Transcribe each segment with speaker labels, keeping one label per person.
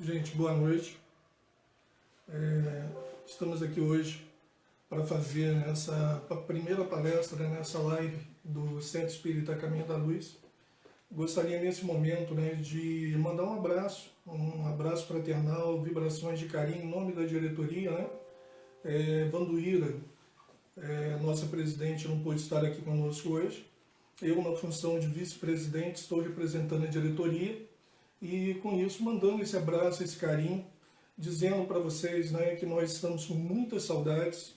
Speaker 1: Gente, boa noite. Estamos aqui hoje para fazer essa primeira palestra nessa live do Centro Espírita Caminho da Luz. Gostaria nesse momento de mandar um abraço fraternal, vibrações de carinho em nome da diretoria. Vanduíra, nossa presidente, não pôde estar aqui conosco hoje. Eu, na função de vice-presidente, estou representando a diretoria. E com isso, mandando esse abraço, esse carinho, dizendo para vocês que nós estamos com muitas saudades.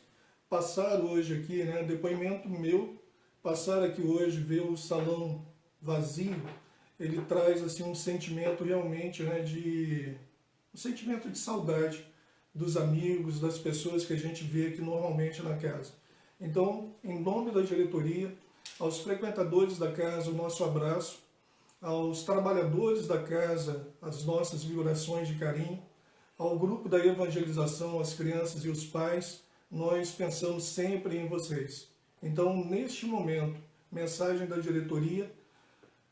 Speaker 1: Passar hoje aqui, depoimento meu, passar aqui hoje, ver o salão vazio, ele traz assim um sentimento realmente um sentimento de saudade dos amigos, das pessoas que a gente vê aqui normalmente na casa. Então, em nome da diretoria, aos frequentadores da casa, o nosso abraço. Aos trabalhadores da casa, as nossas vibrações de carinho, ao grupo da evangelização, as crianças e os pais, nós pensamos sempre em vocês. Então, neste momento, mensagem da diretoria,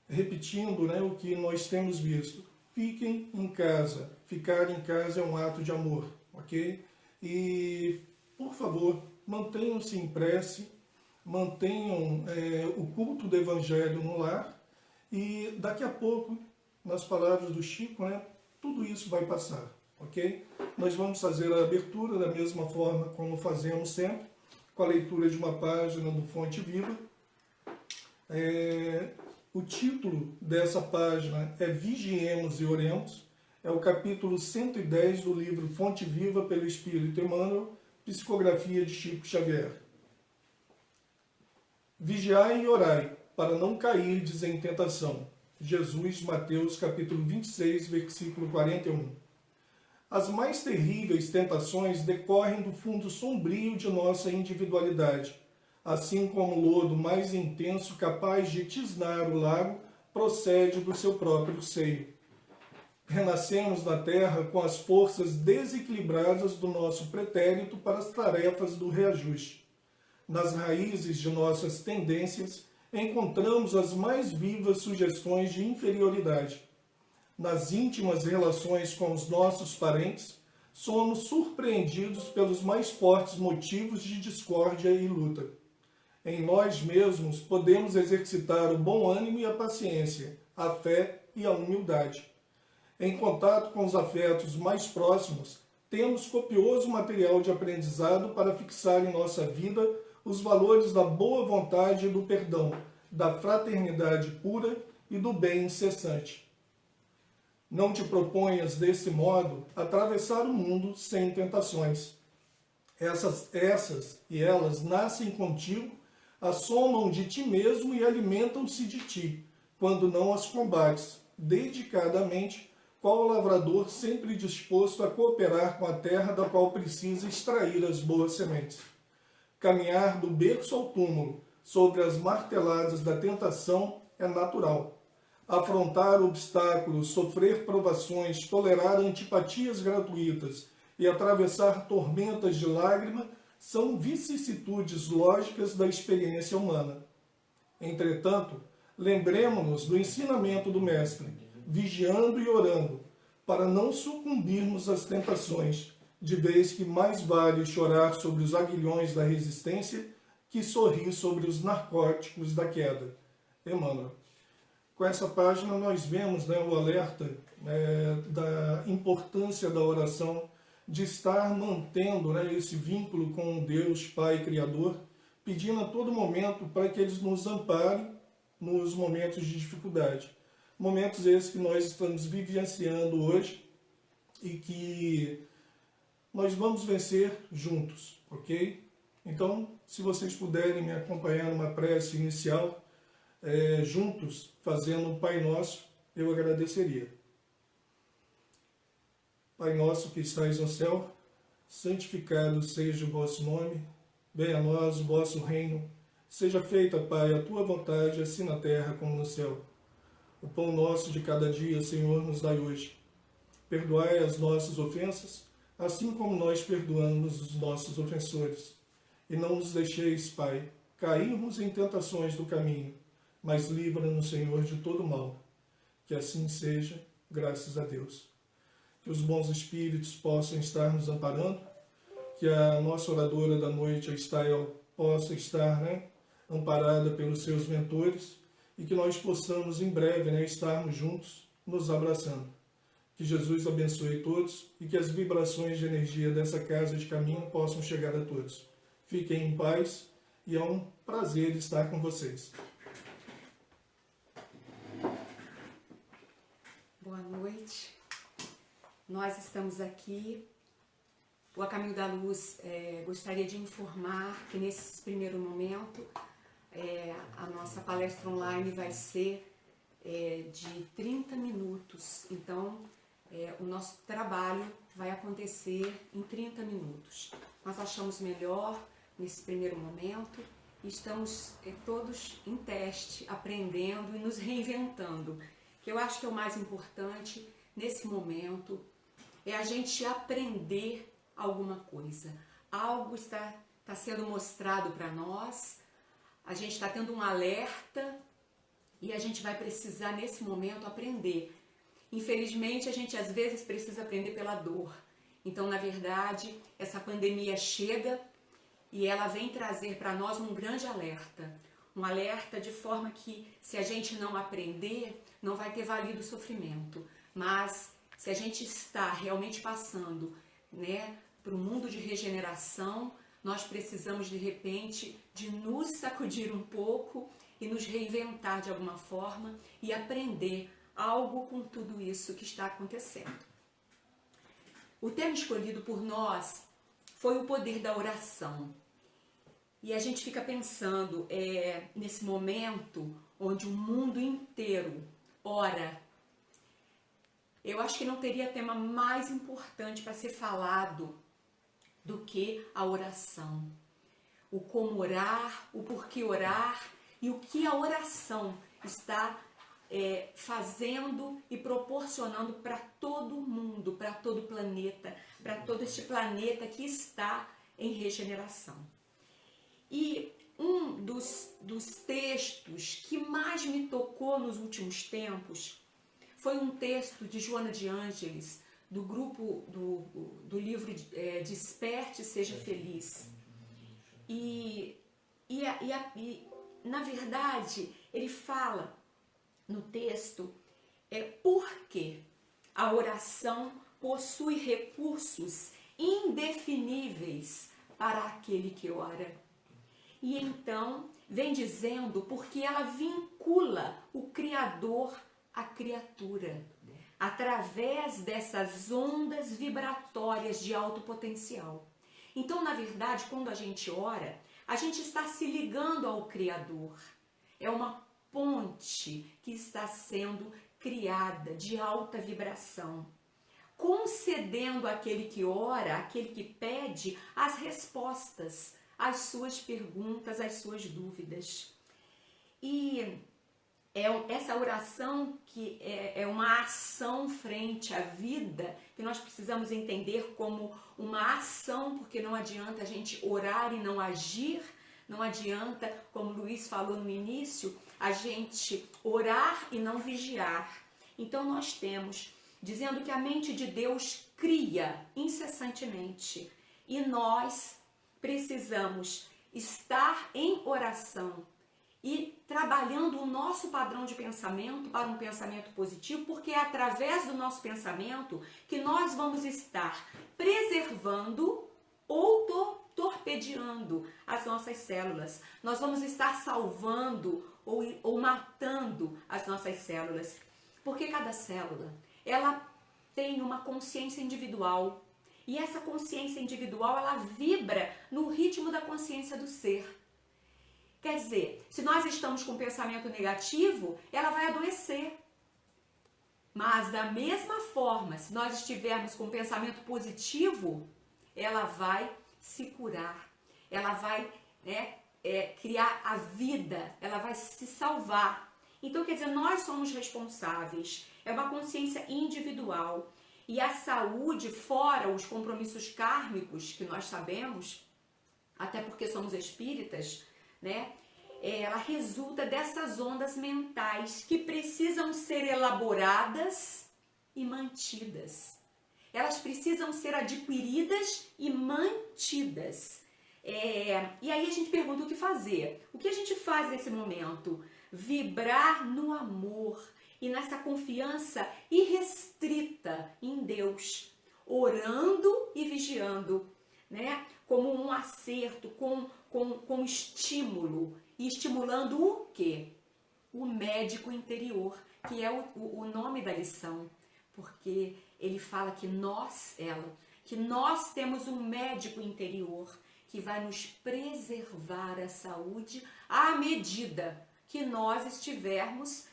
Speaker 1: repetindo o que nós temos visto. Fiquem em casa. Ficar em casa é um ato de amor, ok? E, por favor, mantenham-se em prece, mantenham o culto do Evangelho no lar. E daqui a pouco, nas palavras do Chico, tudo isso vai passar, ok? Nós vamos fazer a abertura da mesma forma como fazemos sempre, com a leitura de uma página do Fonte Viva. O título dessa página é Vigiemos e Oremos, é o capítulo 110 do livro Fonte Viva pelo Espírito Emmanuel, psicografia de Chico Xavier. Vigiai e orai, para não cairdes em tentação. Jesus, Mateus, capítulo 26, versículo 41. As mais terríveis tentações decorrem do fundo sombrio de nossa individualidade, assim como o lodo mais intenso capaz de tisnar o lago procede do seu próprio seio. Renascemos na terra com as forças desequilibradas do nosso pretérito para as tarefas do reajuste. Nas raízes de nossas tendências, encontramos as mais vivas sugestões de inferioridade. Nas íntimas relações com os nossos parentes, somos surpreendidos pelos mais fortes motivos de discórdia e luta. Em nós mesmos podemos exercitar o bom ânimo e a paciência, a fé e a humildade. Em contato com os afetos mais próximos, temos copioso material de aprendizado para fixar em nossa vida os valores da boa vontade e do perdão, da fraternidade pura e do bem incessante. Não te proponhas, desse modo, atravessar o mundo sem tentações. Essas e elas nascem contigo, assomam de ti mesmo e alimentam-se de ti, quando não as combates, dedicadamente, qual lavrador sempre disposto a cooperar com a terra da qual precisa extrair as boas sementes. Caminhar do berço ao túmulo, sobre as marteladas da tentação, é natural. Afrontar obstáculos, sofrer provações, tolerar antipatias gratuitas e atravessar tormentas de lágrima são vicissitudes lógicas da experiência humana. Entretanto, lembremo-nos do ensinamento do Mestre, vigiando e orando, para não sucumbirmos às tentações, de vez que mais vale chorar sobre os aguilhões da resistência que sorrir sobre os narcóticos da queda. Emmanuel. Com essa página nós vemos o alerta da importância da oração, de estar mantendo esse vínculo com Deus Pai Criador, pedindo a todo momento para que eles nos amparem nos momentos de dificuldade. Momentos esses que nós estamos vivenciando hoje e que nós vamos vencer juntos, ok? Então, se vocês puderem me acompanhar numa prece inicial, juntos, fazendo um Pai Nosso, eu agradeceria. Pai nosso que estais no céu, santificado seja o vosso nome, venha a nós o vosso reino, seja feita, Pai, a tua vontade, assim na terra como no céu. O pão nosso de cada dia, Senhor, nos dai hoje. Perdoai as nossas ofensas, assim como nós perdoamos os nossos ofensores. E não nos deixeis, Pai, cairmos em tentações do caminho, mas livra-nos, Senhor, de todo mal. Que assim seja, graças a Deus. Que os bons espíritos possam estar nos amparando, que a nossa oradora da noite, a Estael, possa estar amparada pelos seus mentores e que nós possamos em breve estarmos juntos, nos abraçando. Que Jesus abençoe todos e que as vibrações de energia dessa casa de caminho possam chegar a todos. Fiquem em paz e é um prazer estar com vocês.
Speaker 2: Boa noite. Nós estamos aqui. O A Caminho da Luz gostaria de informar que nesse primeiro momento a nossa palestra online vai ser de 30 minutos. Então, o nosso trabalho vai acontecer em 30 minutos. Nós achamos melhor nesse primeiro momento e estamos todos em teste, aprendendo e nos reinventando. Que eu acho que é o mais importante nesse momento é a gente aprender alguma coisa. Algo está sendo mostrado para nós, a gente está tendo um alerta e a gente vai precisar nesse momento aprender. Infelizmente, a gente às vezes precisa aprender pela dor. Então, na verdade, essa pandemia chega e ela vem trazer para nós um grande alerta. Um alerta de forma que, se a gente não aprender, não vai ter valido o sofrimento. Mas, se a gente está realmente passando para um mundo de regeneração, nós precisamos, de repente, de nos sacudir um pouco e nos reinventar de alguma forma e aprender algo com tudo isso que está acontecendo. O tema escolhido por nós foi o poder da oração. E a gente fica pensando nesse momento onde o mundo inteiro ora. Eu acho que não teria tema mais importante para ser falado do que a oração. O como orar, o porquê orar e o que a oração está fazendo e proporcionando para todo mundo, para todo o planeta, para todo este planeta que está em regeneração. E um dos textos que mais me tocou nos últimos tempos foi um texto de Joana de Ângeles, do grupo do livro Desperte e Seja Feliz. E na verdade, ele fala no texto por que a oração possui recursos indefiníveis para aquele que ora. E então vem dizendo porque ela vincula o Criador à criatura, através dessas ondas vibratórias de alto potencial. Então, na verdade, quando a gente ora, a gente está se ligando ao Criador. É uma ponte que está sendo criada de alta vibração, concedendo àquele que ora, àquele que pede, as respostas às suas perguntas, às suas dúvidas. E essa oração que é uma ação frente à vida, que nós precisamos entender como uma ação, porque não adianta a gente orar e não agir, não adianta, como o Luiz falou no início, a gente orar e não vigiar. Então nós temos, dizendo que a mente de Deus cria incessantemente e nós precisamos estar em oração e trabalhando o nosso padrão de pensamento para um pensamento positivo, porque é através do nosso pensamento que nós vamos estar preservando ou torpedeando as nossas células. Nós vamos estar salvando ou matando as nossas células, porque cada célula, ela tem uma consciência individual, e essa consciência individual, ela vibra no ritmo da consciência do ser. Quer dizer, se nós estamos com pensamento negativo, ela vai adoecer. Mas da mesma forma, se nós estivermos com pensamento positivo, ela vai se curar, ela vai criar a vida, ela vai se salvar. Então, quer dizer, nós somos responsáveis, é uma consciência individual. E a saúde, fora os compromissos kármicos que nós sabemos, até porque somos espíritas, né? Ela resulta dessas ondas mentais que precisam ser elaboradas e mantidas. Elas precisam ser adquiridas e mantidas. E aí a gente pergunta o que fazer. O que a gente faz nesse momento? Vibrar no amor e nessa confiança irrestrita em Deus, orando e vigiando, né? Como um acerto, com estímulo. E estimulando o quê? O médico interior, que é o nome da lição. Porque ele fala que nós temos um médico interior que vai nos preservar a saúde à medida que nós estivermos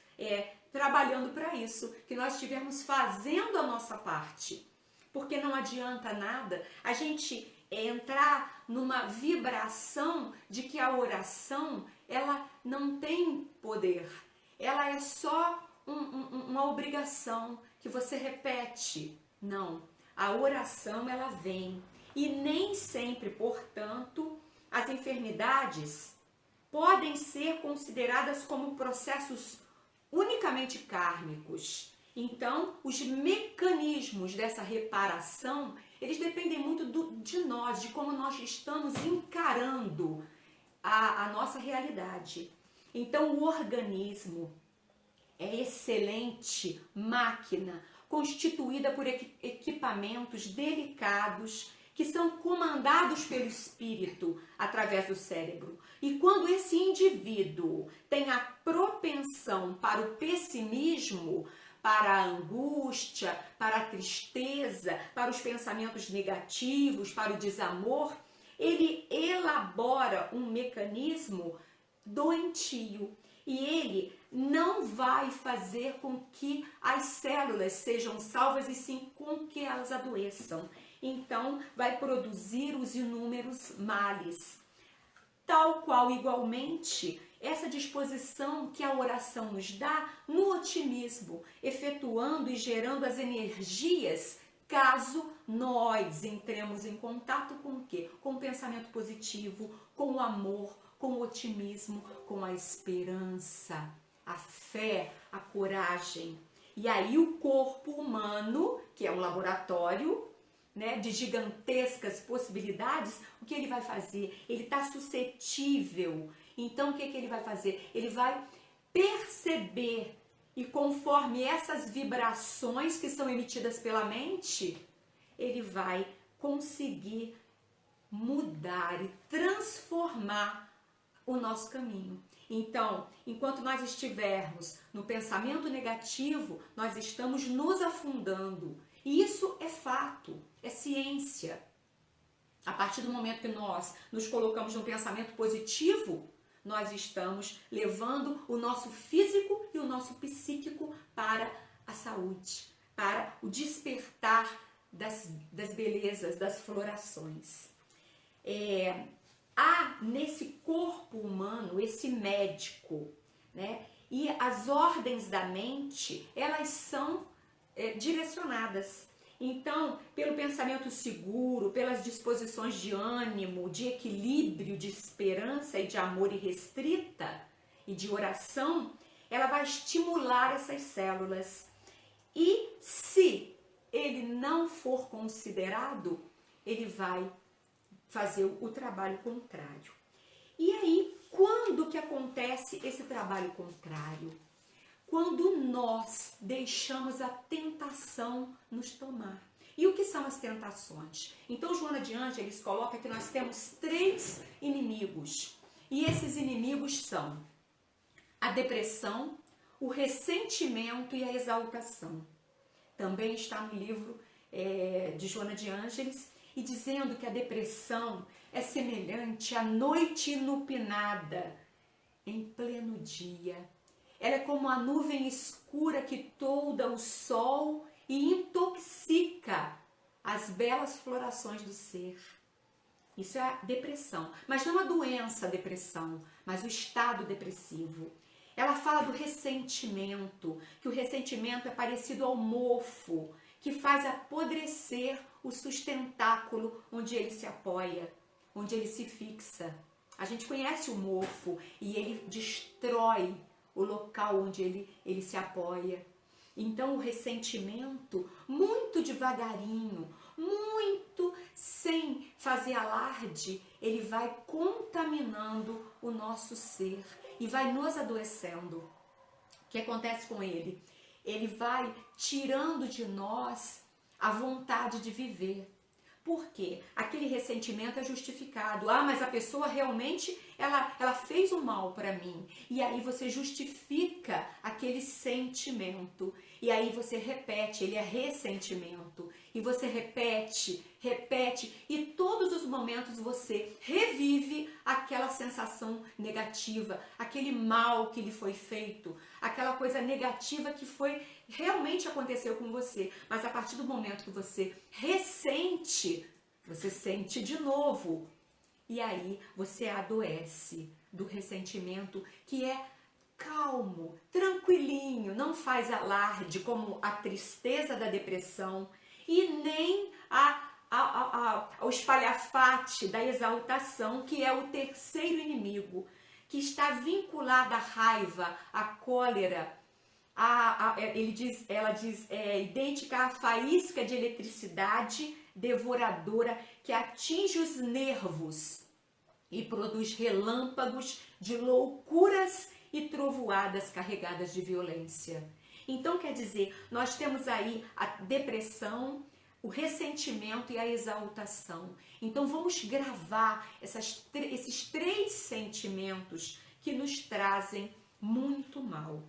Speaker 2: trabalhando para isso, que nós estivermos fazendo a nossa parte. Porque não adianta nada a gente entrar numa vibração de que a oração ela não tem poder, ela é só uma obrigação que você repete. Não, a oração ela vem e nem sempre, portanto, as enfermidades podem ser consideradas como processos unicamente kármicos. Então, os mecanismos dessa reparação, eles dependem muito de nós, de como nós estamos encarando a nossa realidade. Então, o organismo é excelente máquina, constituída por equipamentos delicados que são comandados pelo espírito através do cérebro. E quando esse indivíduo tem a propensão para o pessimismo, para a angústia, para a tristeza, para os pensamentos negativos, para o desamor, ele elabora um mecanismo doentio e ele não vai fazer com que as células sejam salvas e sim com que elas adoeçam. Então, vai produzir os inúmeros males. Tal qual, igualmente, essa disposição que a oração nos dá no otimismo, efetuando e gerando as energias, caso nós entremos em contato com o quê? Com o pensamento positivo, com o amor, com o otimismo, com a esperança, a fé, a coragem. E aí o corpo humano, que é um laboratório, né, de gigantescas possibilidades, o que ele vai fazer? Ele está suscetível. Então, o que ele vai fazer? Ele vai perceber, e conforme essas vibrações que são emitidas pela mente, ele vai conseguir mudar e transformar o nosso caminho. Então, enquanto nós estivermos no pensamento negativo, nós estamos nos afundando. E isso é fato, é ciência. A partir do momento que nós nos colocamos no pensamento positivo, nós estamos levando o nosso físico e o nosso psíquico para a saúde, para o despertar das belezas, das florações. Há nesse corpo humano esse médico, né? E as ordens da mente, elas são direcionadas. Então, pelo pensamento seguro, pelas disposições de ânimo, de equilíbrio, de esperança e de amor irrestrita e de oração, ela vai estimular essas células. E se ele não for considerado, ele vai fazer o trabalho contrário. E aí, quando que acontece esse trabalho contrário? Quando nós deixamos a tentação nos tomar. E o que são as tentações? Então, Joana de Ângeles coloca que nós temos 3 inimigos. E esses inimigos são a depressão, o ressentimento e a exaltação. Também está no livro de Joana de Ângeles, e dizendo que a depressão é semelhante à noite inupinada em pleno dia. Ela é como a nuvem escura que tolda o sol e intoxica as belas florações do ser. Isso é a depressão. Mas não a doença, a depressão, mas o estado depressivo. Ela fala do ressentimento, que o ressentimento é parecido ao mofo, que faz apodrecer o sustentáculo onde ele se apoia, onde ele se fixa. A gente conhece o mofo e ele destrói o local onde ele se apoia. Então o ressentimento, muito devagarinho, muito sem fazer alarde, ele vai contaminando o nosso ser e vai nos adoecendo. O que acontece com ele? Ele vai tirando de nós a vontade de viver. Por quê? Aquele ressentimento é justificado. Ah, mas a pessoa realmente, ela fez o mal para mim. E aí você justifica aquele sentimento. E aí você repete, ele é ressentimento. E você repete, e todos os momentos você revive aquela sensação negativa, aquele mal que lhe foi feito, aquela coisa negativa que foi realmente aconteceu com você. Mas a partir do momento que você ressente, você sente de novo. E aí você adoece do ressentimento, que é calmo, tranquilinho, não faz alarde como a tristeza da depressão e nem o espalhafate da exaltação, que é o terceiro inimigo, que está vinculado à raiva, à cólera. Ela diz idêntica à faísca de eletricidade devoradora que atinge os nervos e produz relâmpagos de loucuras e trovoadas carregadas de violência. Então, quer dizer, nós temos aí a depressão, o ressentimento e a exaltação. Então, vamos gravar esses três sentimentos que nos trazem muito mal.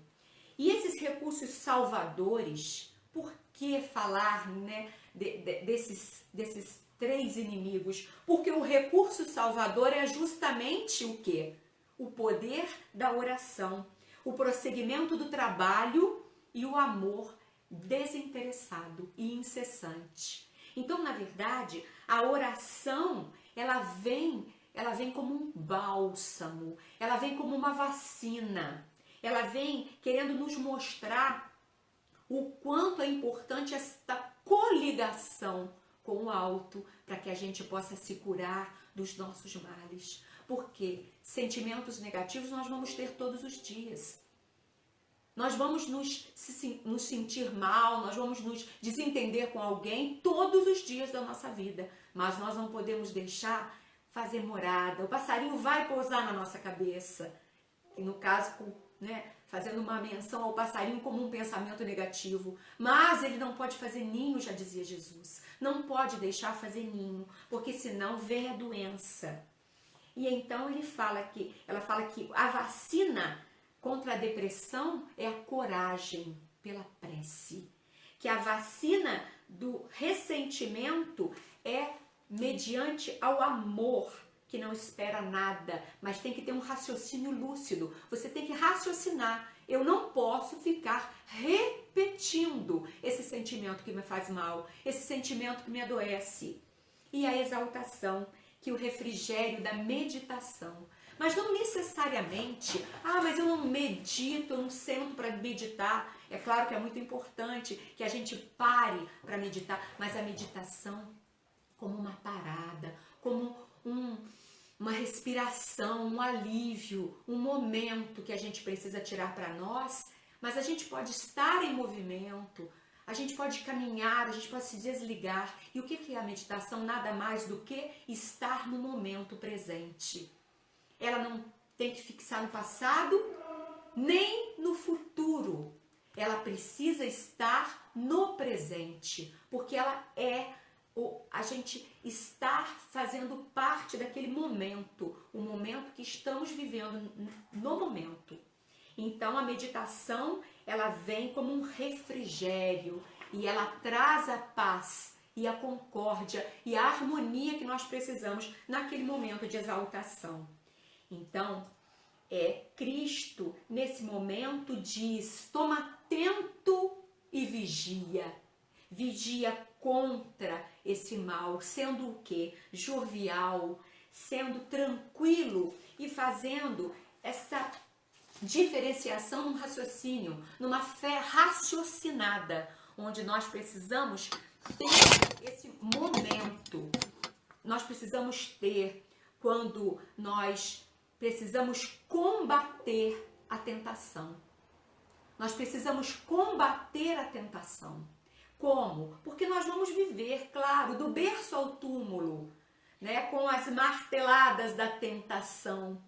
Speaker 2: E esses recursos salvadores, por que falar, né, desses três inimigos? Porque o recurso salvador é justamente o quê? O poder da oração, o prosseguimento do trabalho e o amor desinteressado e incessante. Então, na verdade, a oração, ela vem como um bálsamo, ela vem como uma vacina, ela vem querendo nos mostrar o quanto é importante esta coligação com o alto, para que a gente possa se curar dos nossos males. Porque sentimentos negativos nós vamos ter todos os dias. Nós vamos nos sentir mal, nós vamos nos desentender com alguém todos os dias da nossa vida. Mas nós não podemos deixar fazer morada. O passarinho vai pousar na nossa cabeça. E no caso, fazendo uma menção ao passarinho como um pensamento negativo. Mas ele não pode fazer ninho, já dizia Jesus. Não pode deixar fazer ninho, porque senão vem a doença. E então ela fala que a vacina contra a depressão é a coragem pela prece. Que a vacina do ressentimento é mediante ao amor, que não espera nada, mas tem que ter um raciocínio lúcido. Você tem que raciocinar. Eu não posso ficar repetindo esse sentimento que me faz mal, esse sentimento que me adoece. E a exaltação, que é o refrigério da meditação. Mas não necessariamente, mas eu não medito, eu não sento para meditar. É claro que é muito importante que a gente pare para meditar, mas a meditação como uma parada, como uma respiração, um alívio, um momento que a gente precisa tirar para nós, mas a gente pode estar em movimento, a gente pode caminhar, a gente pode se desligar. E o que é a meditação? Nada mais do que estar no momento presente. Ela não tem que fixar no passado, nem no futuro. Ela precisa estar no presente, porque ela é a gente estar fazendo parte daquele momento, o momento que estamos vivendo no momento. Então a meditação, ela vem como um refrigério e ela traz a paz e a concórdia e a harmonia que nós precisamos naquele momento de exaltação. Então, Cristo, nesse momento, diz: toma atento e vigia. Vigia contra esse mal, sendo o quê? Jovial, sendo tranquilo e fazendo essa diferenciação num raciocínio, numa fé raciocinada, onde nós precisamos ter esse momento. Nós precisamos ter quando nós precisamos combater a tentação. Nós precisamos combater a tentação. Como? Porque nós vamos viver, claro, do berço ao túmulo, né, com as marteladas da tentação.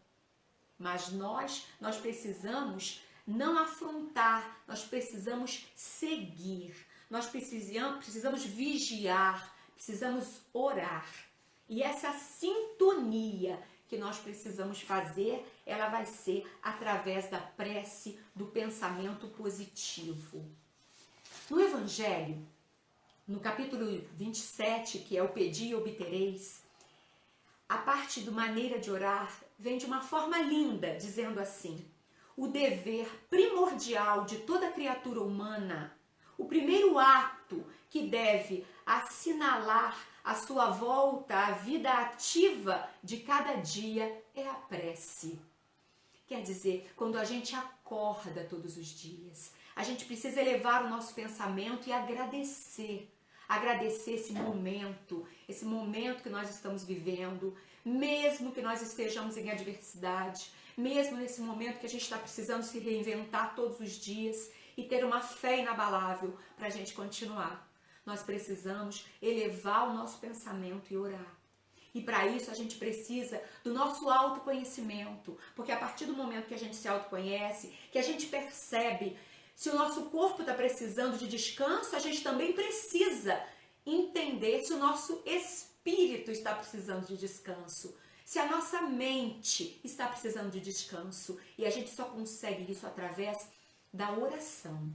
Speaker 2: Mas nós precisamos não afrontar, nós precisamos seguir, nós precisamos vigiar, precisamos orar. E essa sintonia que nós precisamos fazer, ela vai ser através da prece, do pensamento positivo. No Evangelho, no capítulo 27, que é o Pedi e Obtereis, a parte do maneira de orar vem de uma forma linda, dizendo assim: o dever primordial de toda criatura humana, o primeiro ato que deve assinalar a sua volta à vida ativa de cada dia é a prece. Quer dizer, quando a gente acorda todos os dias, a gente precisa elevar o nosso pensamento e agradecer esse momento que nós estamos vivendo, mesmo que nós estejamos em adversidade, mesmo nesse momento que a gente está precisando se reinventar todos os dias e ter uma fé inabalável para a gente continuar. Nós precisamos elevar o nosso pensamento e orar. E para isso a gente precisa do nosso autoconhecimento, porque a partir do momento que a gente se autoconhece, que a gente percebe se o nosso corpo está precisando de descanso, a gente também precisa entender se o nosso espírito está precisando de descanso, se a nossa mente está precisando de descanso. E a gente só consegue isso através da oração.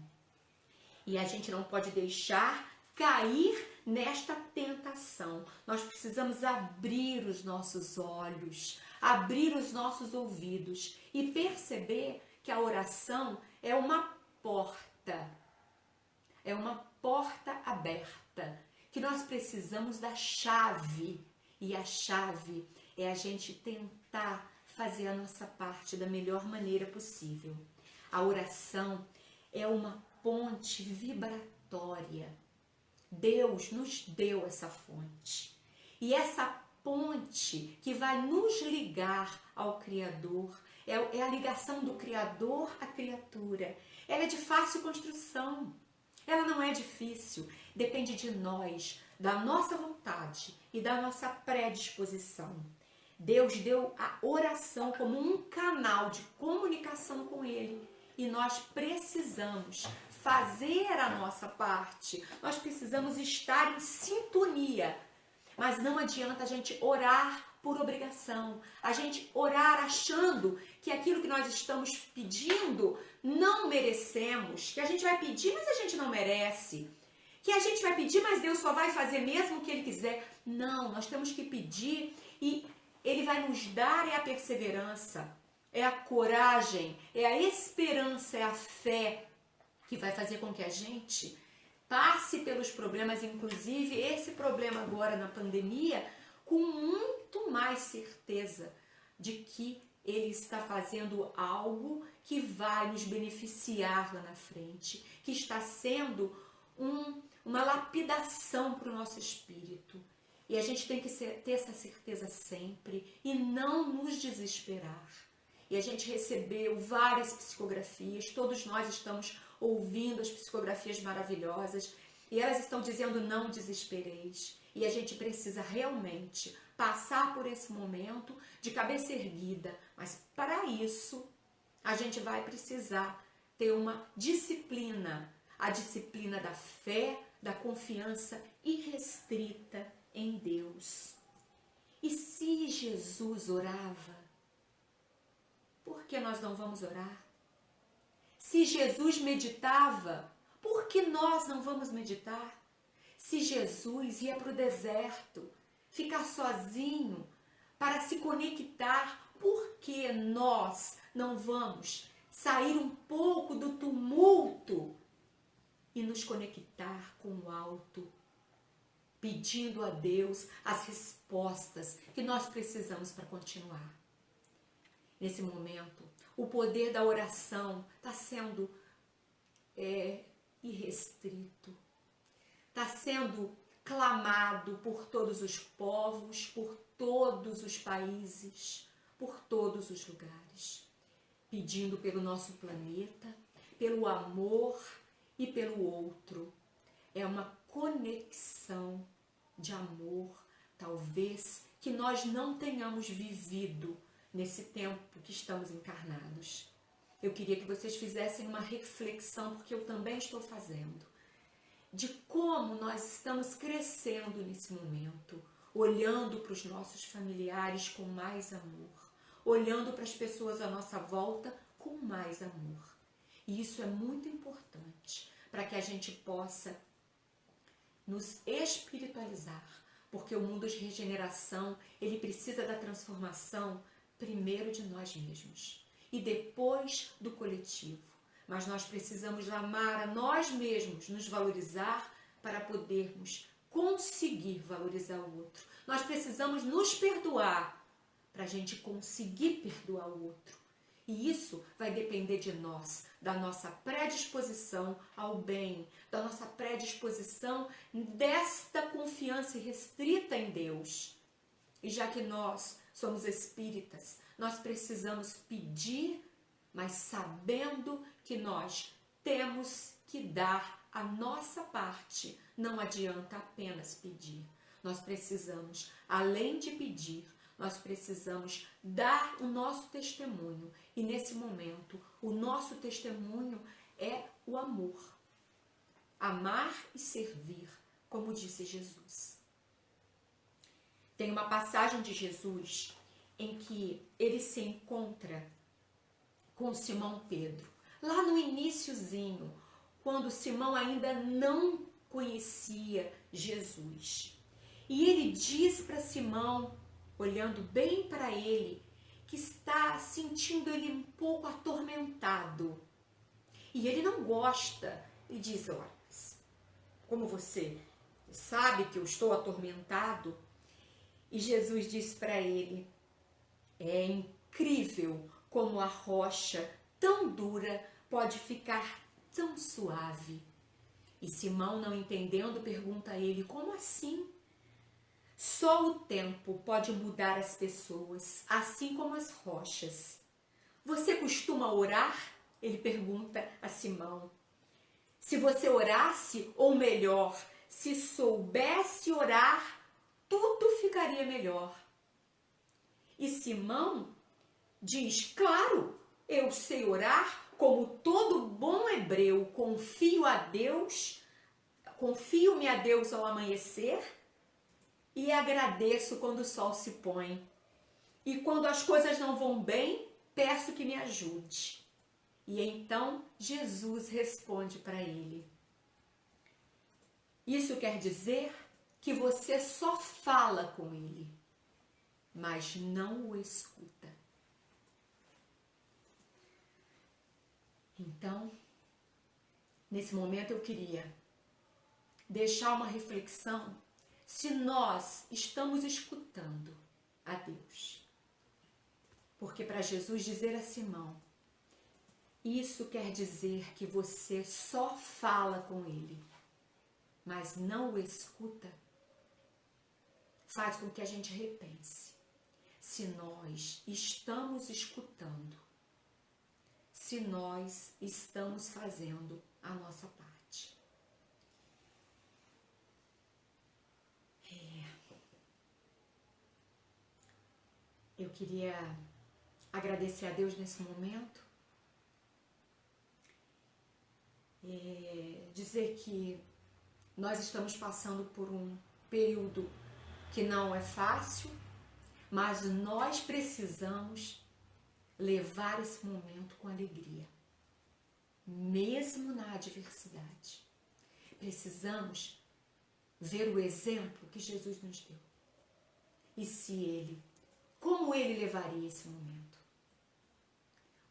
Speaker 2: E a gente não pode deixar cair nesta tentação. Nós precisamos abrir os nossos olhos, abrir os nossos ouvidos e perceber que a oração é uma porta aberta, que nós precisamos da chave, e a chave é a gente tentar fazer a nossa parte da melhor maneira possível. A oração é uma ponte vibratória. Deus nos deu essa fonte. E essa ponte que vai nos ligar ao Criador, é a ligação do Criador à criatura. Ela é de fácil construção. Ela não é difícil. Depende de nós, da nossa vontade e da nossa predisposição. Deus deu a oração como um canal de comunicação com Ele. E nós precisamos fazer a nossa parte. Nós precisamos estar em sintonia. Mas não adianta a gente orar por obrigação. A gente orar achando que aquilo que nós estamos pedindo não merecemos. Que a gente vai pedir, mas a gente não merece. Que a gente vai pedir, mas Deus só vai fazer mesmo o que Ele quiser. Não, nós temos que pedir e Ele vai nos dar a perseverança, é a coragem, é a esperança, é a fé que vai fazer com que a gente passe pelos problemas, inclusive esse problema agora na pandemia, com muito mais certeza de que Ele está fazendo algo que vai nos beneficiar lá na frente, que está sendo uma lapidação para o nosso espírito. E a gente tem que ter essa certeza sempre e não nos desesperar. E a gente recebeu várias psicografias, todos nós estamos ouvindo as psicografias maravilhosas e elas estão dizendo: não desespereis. E a gente precisa realmente passar por esse momento de cabeça erguida, mas para isso a gente vai precisar ter uma disciplina, a disciplina da fé, da confiança irrestrita em Deus. E se Jesus orava, por que nós não vamos orar? Se Jesus meditava, por que nós não vamos meditar? Se Jesus ia para o deserto, ficar sozinho, para se conectar, por que nós não vamos sair um pouco do tumulto e nos conectar com o alto, pedindo a Deus as respostas que nós precisamos para continuar? Nesse momento, o poder da oração está sendo irrestrito, está sendo clamado por todos os povos, por todos os países, por todos os lugares, pedindo pelo nosso planeta, pelo amor e pelo outro. É uma conexão de amor, talvez, que nós não tenhamos vivido nesse tempo que estamos encarnados. Eu queria que vocês fizessem uma reflexão, porque eu também estou fazendo, de como nós estamos crescendo nesse momento, olhando para os nossos familiares com mais amor, olhando para as pessoas à nossa volta com mais amor. E isso é muito importante para que a gente possa nos espiritualizar, porque o mundo de regeneração, ele precisa da transformação primeiro de nós mesmos e depois do coletivo. Mas nós precisamos amar a nós mesmos, nos valorizar para podermos conseguir valorizar o outro. Nós precisamos nos perdoar para a gente conseguir perdoar o outro. E isso vai depender de nós, da nossa predisposição ao bem, da nossa predisposição desta confiança restrita em Deus. E já que nós somos espíritas, nós precisamos pedir, mas sabendo que nós temos que dar a nossa parte. Não adianta apenas pedir. Nós precisamos, além de pedir, nós precisamos dar o nosso testemunho. E nesse momento, o nosso testemunho é o amor. Amar e servir, como disse Jesus. Tem uma passagem de Jesus em que ele se encontra com Simão Pedro. Lá no iniciozinho, quando Simão ainda não conhecia Jesus. E ele diz para Simão, olhando bem para ele, que está sentindo ele um pouco atormentado. E ele não gosta. Ele diz, olha, como você sabe que eu estou atormentado? E Jesus diz para ele, é incrível como a rocha tão dura pode ficar tão suave. E Simão, não entendendo, pergunta a ele, como assim? Só o tempo pode mudar as pessoas, assim como as rochas. Você costuma orar? Ele pergunta a Simão. Se você orasse, ou melhor, se soubesse orar, tudo ficaria melhor. E Simão diz, claro, eu sei orar, como todo bom hebreu, confio-me a Deus ao amanhecer e agradeço quando o sol se põe. E quando as coisas não vão bem, peço que me ajude. E então Jesus responde para ele, isso quer dizer que você só fala com ele, mas não o escuta. Então, nesse momento eu queria deixar uma reflexão se nós estamos escutando a Deus. Porque para Jesus dizer a Simão, isso quer dizer que você só fala com ele, mas não o escuta, faz com que a gente repense se nós estamos escutando, se nós estamos fazendo a nossa parte. Eu queria agradecer a Deus nesse momento, dizer que nós estamos passando por um período que não é fácil, mas nós precisamos levar esse momento com alegria, mesmo na adversidade. Precisamos ver o exemplo que Jesus nos deu. E como ele levaria esse momento?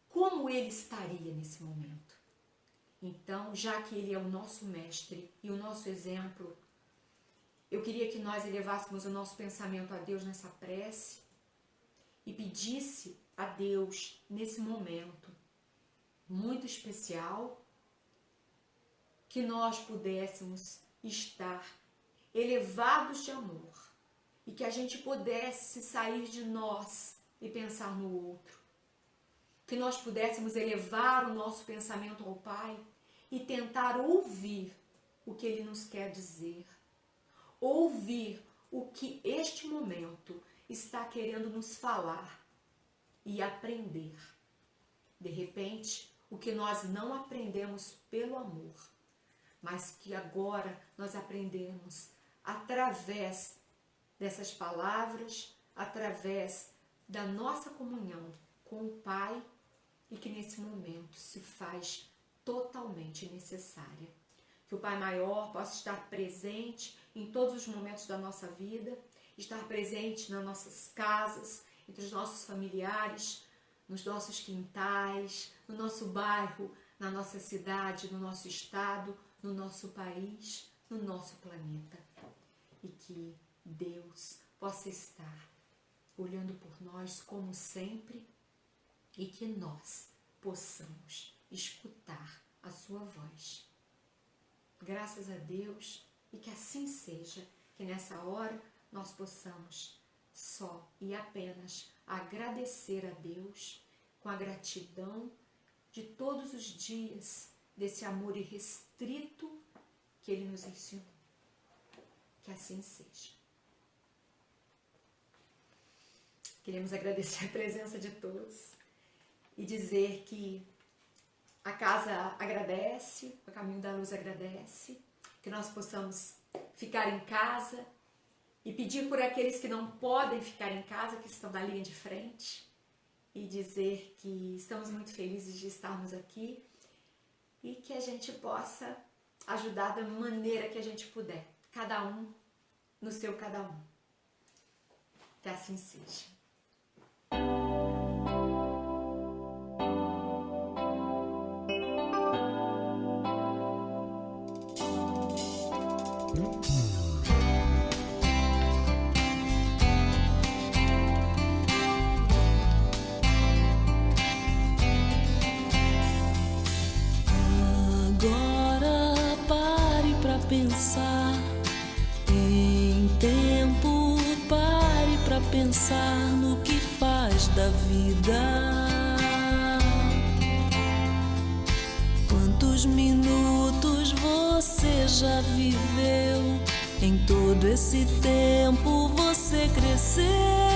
Speaker 2: Como ele estaria nesse momento? Então, já que ele é o nosso mestre e o nosso exemplo, eu queria que nós elevássemos o nosso pensamento a Deus nessa prece e pedisse a Deus nesse momento muito especial que nós pudéssemos estar elevados de amor, e que a gente pudesse sair de nós e pensar no outro. Que nós pudéssemos elevar o nosso pensamento ao Pai e tentar ouvir o que Ele nos quer dizer. Ouvir o que este momento está querendo nos falar e aprender. De repente, o que nós não aprendemos pelo amor, mas que agora nós aprendemos através dessas palavras, através da nossa comunhão com o Pai, e que nesse momento se faz totalmente necessária. Que o Pai Maior possa estar presente em todos os momentos da nossa vida, estar presente nas nossas casas, entre os nossos familiares, nos nossos quintais, no nosso bairro, na nossa cidade, no nosso estado, no nosso país, no nosso planeta. E que Deus possa estar olhando por nós como sempre e que nós possamos escutar a sua voz. Graças a Deus, e que assim seja, que nessa hora nós possamos só e apenas agradecer a Deus com a gratidão de todos os dias desse amor irrestrito que Ele nos ensinou. Que assim seja. Queremos agradecer a presença de todos e dizer que a casa agradece, o Caminho da Luz agradece, que nós possamos ficar em casa e pedir por aqueles que não podem ficar em casa, que estão na linha de frente, e dizer que estamos muito felizes de estarmos aqui e que a gente possa ajudar da maneira que a gente puder, cada um no seu cada um. Que assim seja.
Speaker 3: Agora pare pra pensar em tempo, pare pra pensar no que faz da vida. Quantos minutos você já viveu? Em todo esse tempo você cresceu.